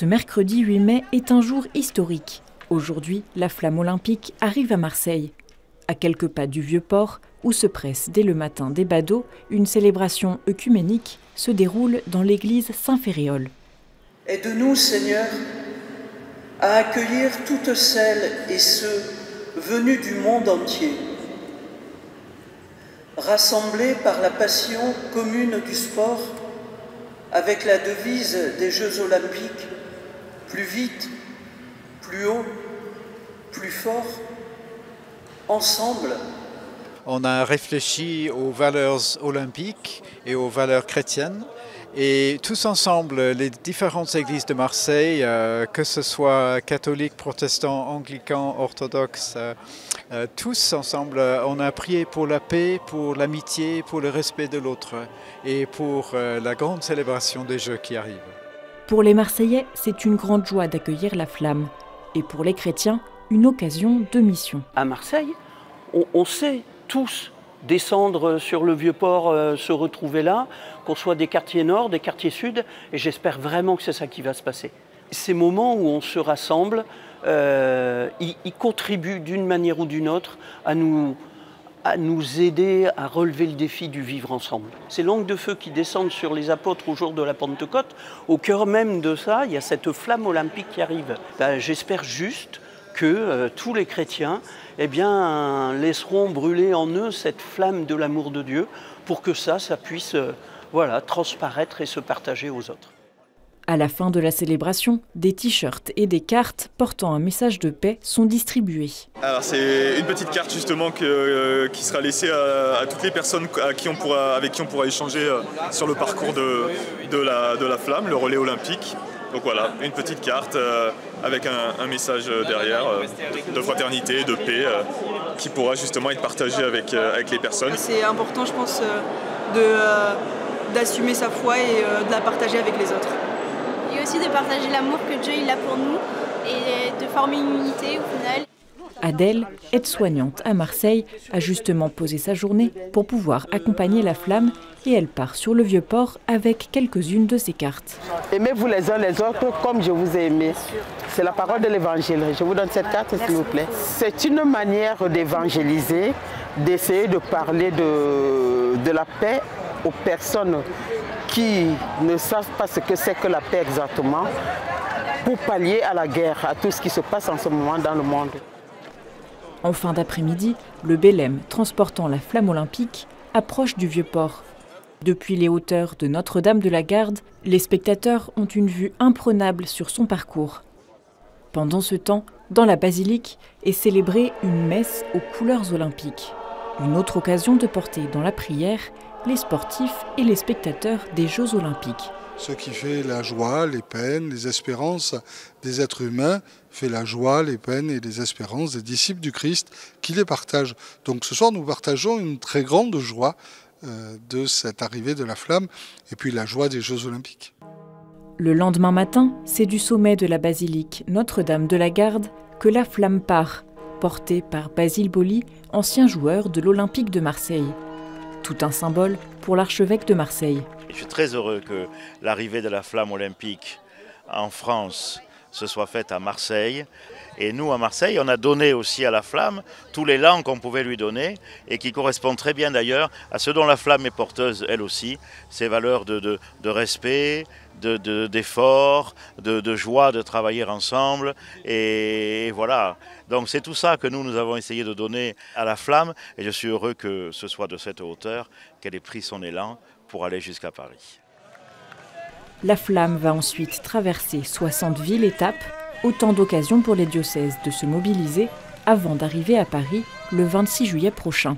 Ce mercredi 8 mai est un jour historique. Aujourd'hui, la flamme olympique arrive à Marseille. À quelques pas du Vieux-Port, où se presse dès le matin des badauds, une célébration œcuménique se déroule dans l'église Saint-Féréol. Aide-nous, Seigneur, à accueillir toutes celles et ceux venus du monde entier, rassemblés par la passion commune du sport, avec la devise des Jeux olympiques, plus vite, plus haut, plus fort, ensemble. On a réfléchi aux valeurs olympiques et aux valeurs chrétiennes. Et tous ensemble, les différentes églises de Marseille, que ce soit catholiques, protestants, anglicans, orthodoxes, tous ensemble, on a prié pour la paix, pour l'amitié, pour le respect de l'autre et pour la grande célébration des Jeux qui arrivent. Pour les Marseillais, c'est une grande joie d'accueillir la flamme. Et pour les chrétiens, une occasion de mission. À Marseille, on sait tous descendre sur le Vieux-Port, se retrouver là, qu'on soit des quartiers nord, des quartiers sud, et j'espère vraiment que c'est ça qui va se passer. Ces moments où on se rassemble, ils contribuent d'une manière ou d'une autre à nous aider à relever le défi du vivre ensemble. Ces langues de feu qui descendent sur les apôtres au jour de la Pentecôte, au cœur même de ça, il y a cette flamme olympique qui arrive. J'espère juste que tous les chrétiens laisseront brûler en eux cette flamme de l'amour de Dieu pour que ça puisse transparaître et se partager aux autres. À la fin de la célébration, des t-shirts et des cartes portant un message de paix sont distribués. Alors c'est une petite carte justement qui sera laissée à toutes les personnes avec qui on pourra échanger sur le parcours de la flamme, le relais olympique. Donc voilà, une petite carte avec un message derrière de fraternité, de paix, qui pourra justement être partagé avec les personnes. C'est important, je pense, d'assumer sa foi et de la partager avec les autres. Et aussi de partager l'amour que Dieu il a pour nous et de former une unité au final. Adèle, aide-soignante à Marseille, a justement posé sa journée pour pouvoir accompagner la flamme et elle part sur le Vieux-Port avec quelques-unes de ses cartes. Aimez-vous les uns les autres comme je vous ai aimé. C'est la parole de l'Évangile. Je vous donne cette carte, s'il vous plaît. C'est une manière d'évangéliser, d'essayer de parler de la paix aux personnes qui ne savent pas ce que c'est que la paix exactement, pour pallier à la guerre, à tout ce qui se passe en ce moment dans le monde. En fin d'après-midi, le Bélème transportant la flamme olympique approche du Vieux-Port. Depuis les hauteurs de Notre-Dame-de-la-Garde, les spectateurs ont une vue imprenable sur son parcours. Pendant ce temps, dans la basilique est célébrée une messe aux couleurs olympiques. Une autre occasion de porter dans la prière les sportifs et les spectateurs des Jeux olympiques. Ce qui fait la joie, les peines, les espérances des êtres humains, fait la joie, les peines et les espérances des disciples du Christ qui les partagent. Donc ce soir, nous partageons une très grande joie de cette arrivée de la flamme et puis la joie des Jeux olympiques. Le lendemain matin, c'est du sommet de la basilique Notre-Dame-de-la-Garde que la flamme part, portée par Basile Boli, ancien joueur de l'Olympique de Marseille. Tout un symbole pour l'archevêque de Marseille. Je suis très heureux que l'arrivée de la flamme olympique en France se soit faite à Marseille. Et nous, à Marseille, on a donné aussi à la flamme tout l'élan qu'on pouvait lui donner et qui correspond très bien d'ailleurs à ce dont la flamme est porteuse, elle aussi, ces valeurs de respect, d'effort, de joie de travailler ensemble. Et voilà, donc c'est tout ça que nous avons essayé de donner à la flamme. Et je suis heureux que ce soit de cette hauteur qu'elle ait pris son élan pour aller jusqu'à Paris. La flamme va ensuite traverser 60 villes-étapes, autant d'occasions pour les diocèses de se mobiliser avant d'arriver à Paris le 26 juillet prochain.